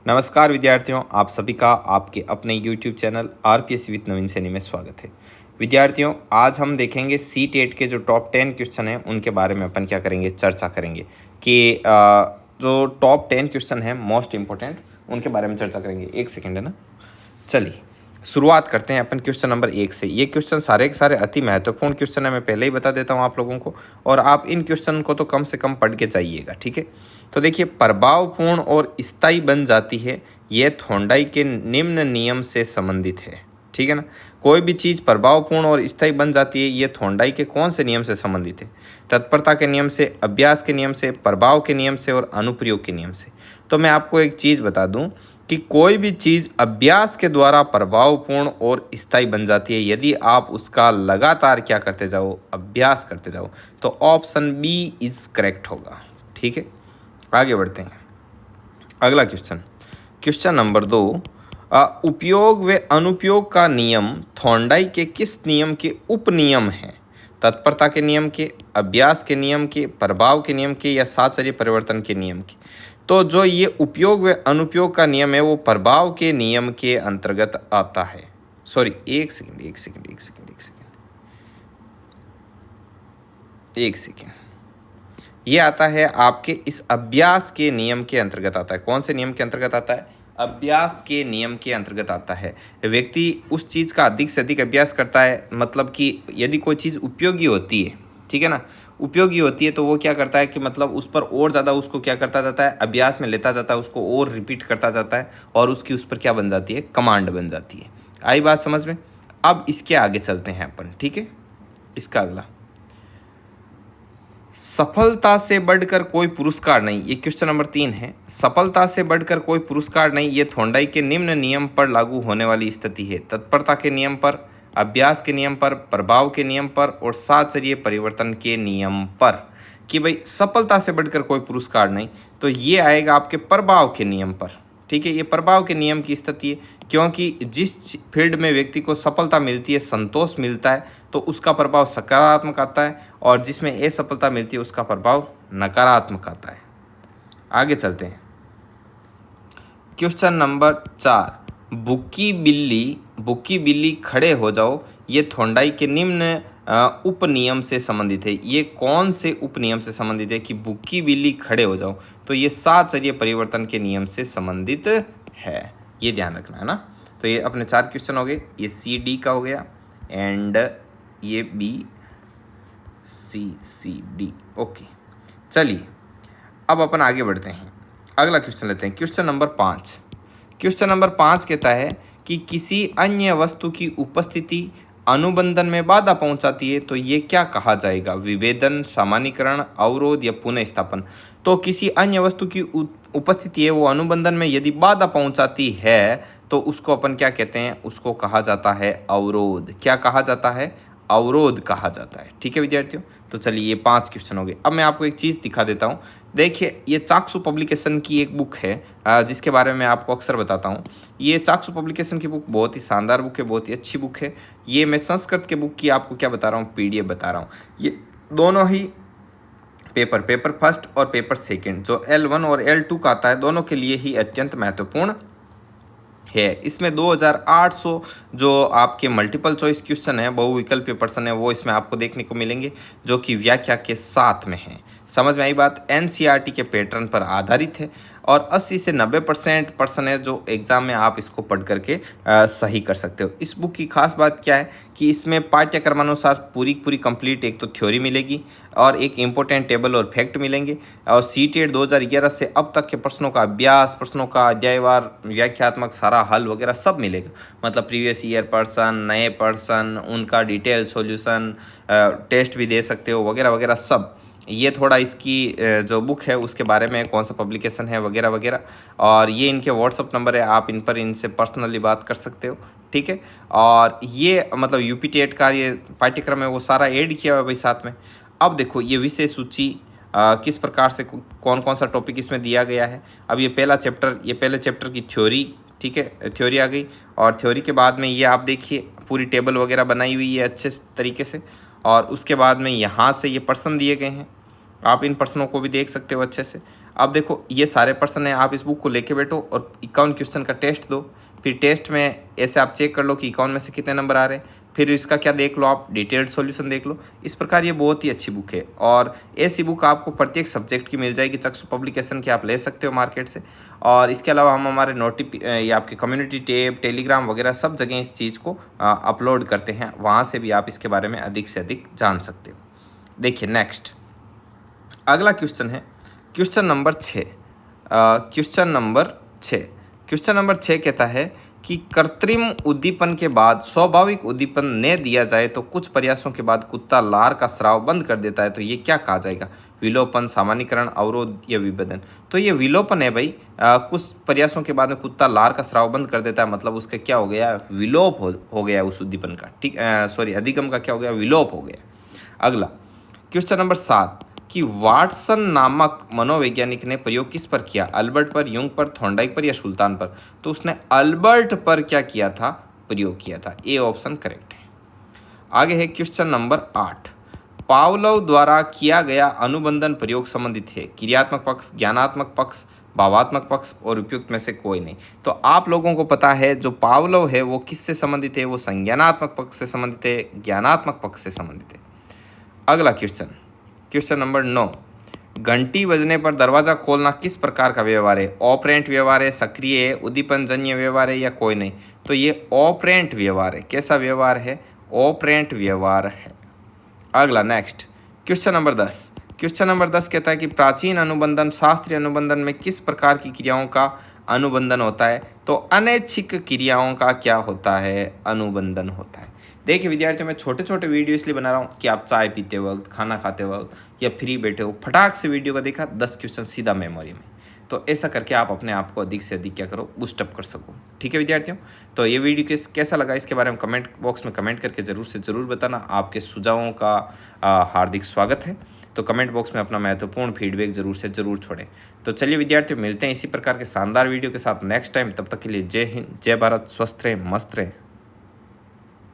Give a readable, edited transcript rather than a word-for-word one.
नमस्कार विद्यार्थियों, आप सभी का आपके अपने YouTube चैनल आरपीएस विद नवीन सैनी में स्वागत है। विद्यार्थियों, आज हम देखेंगे सी-टेट के जो टॉप 10 क्वेश्चन हैं उनके बारे में अपन क्या करेंगे, चर्चा करेंगे कि जो टॉप 10 क्वेश्चन हैं मोस्ट इम्पोर्टेंट उनके बारे में चर्चा करेंगे। एक सेकेंड है ना, चलिए शुरुआत करते हैं अपन क्वेश्चन नंबर 1 से। ये क्वेश्चन सारे के सारे अति महत्वपूर्ण क्वेश्चन है, मैं पहले ही बता देता हूँ आप लोगों को, और आप इन क्वेश्चन को तो कम से कम पढ़ के जाइएगा, ठीक है। तो देखिए, प्रभावपूर्ण और स्थायी बन जाती है, ये थोंडाई के निम्न नियम से संबंधित है, ठीक है ना। कोई भी चीज़ प्रभावपूर्ण और स्थायी बन जाती है, ये थोंडाई के कौन से नियम से संबंधित है? तत्परता के नियम से, अभ्यास के नियम से, प्रभाव के नियम से और अनुप्रयोग के नियम से। तो मैं आपको एक चीज़ बता दूं कि कोई भी चीज़ अभ्यास के द्वारा प्रभावपूर्ण और स्थायी बन जाती है यदि आप उसका लगातार क्या करते जाओ, अभ्यास करते जाओ। तो ऑप्शन बी इज करेक्ट होगा, ठीक है। आगे बढ़ते हैं। अगला क्वेश्चन, क्वेश्चन नंबर 2। उपयोग व अनुपयोग का नियम थोंडाई के किस नियम के उपनियम हैं? तत्परता के नियम के, अभ्यास के नियम के, प्रभाव के नियम के या साहचर्य परिवर्तन के नियम के? तो जो ये उपयोग व अनुपयोग का नियम है वो प्रभाव के नियम के अंतर्गत आता है। सॉरी, एक सेकेंड, ये आता है आपके इस अभ्यास के नियम के अंतर्गत आता है। कौन से नियम के अंतर्गत आता है? अभ्यास के नियम के अंतर्गत आता है। व्यक्ति उस चीज़ का अधिक से अधिक अभ्यास करता है, मतलब कि यदि कोई चीज़ उपयोगी होती है, ठीक है ना, उपयोगी होती है तो वो क्या करता है कि मतलब उस पर और ज़्यादा उसको क्या करता जाता है, अभ्यास में लेता जाता है, उसको और रिपीट करता जाता है और उसकी उस पर क्या बन जाती है, कमांड बन जाती है। आई बात समझ में? अब इसके आगे चलते हैं अपन, ठीक है। इसका अगला, सफलता से बढ़कर कोई पुरस्कार नहीं, ये क्वेश्चन नंबर 3 है। सफलता से बढ़कर कोई पुरस्कार नहीं, ये थोंडाई के निम्न नियम पर लागू होने वाली स्थिति है। तत्परता के नियम पर, अभ्यास के नियम पर, प्रभाव के नियम पर और साहचर्य परिवर्तन के नियम पर। कि भाई सफलता से बढ़कर कोई पुरस्कार नहीं, तो ये आएगा आपके प्रभाव के नियम पर, ठीक है। ये प्रभाव के नियम की स्थिति है, क्योंकि जिस फील्ड में व्यक्ति को सफलता मिलती है, संतोष मिलता है, तो उसका प्रभाव सकारात्मक आता है, और जिसमें असफलता मिलती है उसका प्रभाव नकारात्मक आता है। आगे चलते हैं। Question number 4। बुक्की बिल्ली खड़े हो जाओ, ये थोंडाई के निम्न उपनियम से संबंधित है। ये कौन से उपनियम से संबंधित है कि बुक्की बिल्ली खड़े हो जाओ? तो ये साहचर्य परिवर्तन के नियम से संबंधित है, ये ध्यान रखना है ना। तो ये अपने 4 क्वेश्चन हो गए। ये सी डी का हो गया एंड ये बी सी डी, ओके। चलिए अब अपन आगे बढ़ते हैं, अगला क्वेश्चन लेते हैं। Question number 5। क्वेश्चन नंबर 5 कहता है कि किसी अन्य वस्तु की उपस्थिति अनुबंधन में बाधा पहुंचाती है, तो ये क्या कहा जाएगा? विभेदन, सामान्यीकरण, अवरोध या पुनः स्थापन? तो किसी अन्य वस्तु की उपस्थिति है, वो अनुबंधन में यदि बाधा पहुंचाती है तो उसको अपन क्या कहते हैं? उसको कहा जाता है अवरोध। क्या कहा जाता है? अवरोध कहा जाता है, ठीक है विद्यार्थियों। तो चलिए, ये 5 क्वेश्चन हो गए। अब मैं आपको एक चीज़ दिखा देता हूँ। देखिए, ये चाक्सू पब्लिकेशन की एक बुक है जिसके बारे में आपको अक्सर बताता हूँ। ये चाक्सू पब्लिकेशन की बुक बहुत ही शानदार बुक है, बहुत ही अच्छी बुक है। ये मैं संस्कृत के बुक की आपको क्या बता रहा हूँ, पीडीएफ बता रहा हूँ। ये दोनों ही पेपर फर्स्ट और पेपर सेकंड, जो L1 और L2 का आता है, दोनों के लिए ही अत्यंत महत्वपूर्ण है। इसमें 2800 जो आपके मल्टीपल चॉइस क्वेश्चन है, बहुविकल्पीय प्रश्न है, वो इसमें आपको देखने को मिलेंगे, जो कि व्याख्या के साथ में है। समझ में आई बात? एनसीईआरटी के पैटर्न पर आधारित है और 80 से 90% प्रश्न है जो एग्जाम में आप इसको पढ़ करके सही कर सकते हो। इस बुक की खास बात क्या है कि इसमें पाठ्यक्रमानुसार पूरी कंप्लीट एक तो थ्योरी मिलेगी और एक इम्पोर्टेंट टेबल और फैक्ट मिलेंगे, और सी-टेट 2011 से अब तक के प्रश्नों का अभ्यास, प्रश्नों का अध्यायवार, व्याख्यात्मक सारा हल वगैरह सब मिलेगा। मतलब प्रीवियस ईयर प्रश्न, नए प्रश्न, उनका डिटेल सॉल्यूशन, टेस्ट भी दे सकते हो वगैरह वगैरह सब। ये थोड़ा इसकी जो बुक है उसके बारे में, कौन सा पब्लिकेशन है वगैरह वगैरह, और ये इनके व्हाट्सअप नंबर है, आप इन पर इनसे पर्सनली बात कर सकते हो, ठीक है। और ये मतलब यूपी-टेट का ये पाठ्यक्रम है वो सारा ऐड किया हुआ है भाई साथ में। अब देखो, ये विषय सूची किस प्रकार से कौन कौन सा टॉपिक इसमें दिया गया है। अब ये पहले चैप्टर की थ्योरी, ठीक है, थ्योरी आ गई, और थ्योरी के बाद में ये आप देखिए पूरी टेबल वगैरह बनाई हुई है अच्छे तरीके से, और उसके बाद में यहाँ से ये प्रश्न दिए गए हैं, आप इन प्रश्नों को भी देख सकते हो अच्छे से। अब देखो ये सारे प्रश्न हैं, आप इस बुक को लेके बैठो और 51 क्वेश्चन का टेस्ट दो। फिर टेस्ट में ऐसे आप चेक कर लो कि 51 में से कितने नंबर आ रहे हैं, फिर इसका क्या देख लो, आप डिटेल्ड सॉल्यूशन देख लो। इस प्रकार ये बहुत ही अच्छी बुक है और ऐसी बुक आपको प्रत्येक सब्जेक्ट की मिल जाएगी। चक्षु पब्लिकेशन की आप ले सकते हो मार्केट से। और इसके अलावा हम हमारे ये आपके कम्युनिटी टैब, टेलीग्राम वगैरह सब जगह इस चीज़ को अपलोड करते हैं, वहाँ से भी आप इसके बारे में अधिक से अधिक जान सकते हो। देखिए नेक्स्ट अगला क्वेश्चन है क्वेश्चन नंबर 6। क्वेश्चन नंबर 6 कहता है कि कृत्रिम उद्दीपन के बाद स्वाभाविक उद्दीपन न दिया जाए तो कुछ प्रयासों के बाद कुत्ता लार का स्राव बंद कर देता है, तो ये क्या कहा जाएगा? विलोपन, सामान्यीकरण, अवरोध या विभेदन? तो ये विलोपन है भाई। कुछ प्रयासों के बाद में कुत्ता लार का स्राव बंद कर देता है, मतलब उसका क्या हो गया? विलोप हो गया उस उद्दीपन का। ठीक, सॉरी, अधिगम का क्या हो गया? विलोप हो गया। अगला क्वेश्चन नंबर 7 कि वाटसन नामक मनोवैज्ञानिक ने प्रयोग किस पर किया? अल्बर्ट पर, यूंग पर, थॉर्नडाइक पर या सुल्तान पर? तो उसने अल्बर्ट पर क्या किया था? प्रयोग किया था। ए ऑप्शन करेक्ट है। आगे है क्वेश्चन नंबर 8। पावलोव द्वारा किया गया अनुबंधन प्रयोग संबंधित है? क्रियात्मक पक्ष, ज्ञानात्मक पक्ष, भावात्मक पक्ष और उपयुक्त में से कोई नहीं। तो आप लोगों को पता है जो पावलोव है वो किससे संबंधित है? वो संज्ञानात्मक पक्ष से संबंधित है, ज्ञानात्मक पक्ष से संबंधित है। अगला क्वेश्चन नंबर 9। घंटी बजने पर दरवाज़ा खोलना किस प्रकार का व्यवहार है? ऑपरेंट व्यवहार है, सक्रिय है, उद्दीपनजन्य व्यवहार है या कोई नहीं? तो ये ऑपरेंट व्यवहार है। कैसा व्यवहार है? ऑपरेंट व्यवहार है। अगला नेक्स्ट क्वेश्चन नंबर 10 कहता है कि प्राचीन अनुबंधन शास्त्रीय अनुबंधन में किस प्रकार की क्रियाओं का अनुबंधन होता है? तो अनैच्छिक क्रियाओं का क्या होता है? अनुबंधन होता है। देखिए विद्यार्थियों, मैं छोटे छोटे वीडियो इसलिए बना रहा हूँ कि आप चाय पीते वक्त, खाना खाते वक्त या फ्री बैठे हो, फटाक से वीडियो का देखा, 10 क्वेश्चन सीधा मेमोरी में। तो ऐसा करके आप अपने आप को अधिक से अधिक क्या करो? बूस्टअप कर सको। ठीक है विद्यार्थियों, तो ये वीडियो कैसा लगा इसके बारे में कमेंट बॉक्स में कमेंट करके ज़रूर से ज़रूर बताना। आपके सुझावों का हार्दिक स्वागत है। तो कमेंट बॉक्स में अपना महत्वपूर्ण फीडबैक ज़रूर से ज़रूर छोड़ें। तो चलिए विद्यार्थियों, मिलते हैं इसी प्रकार के शानदार वीडियो के साथ नेक्स्ट टाइम। तब तक के लिए जय हिंद, जय भारत, स्वस्थ रहें, मस्त रहें।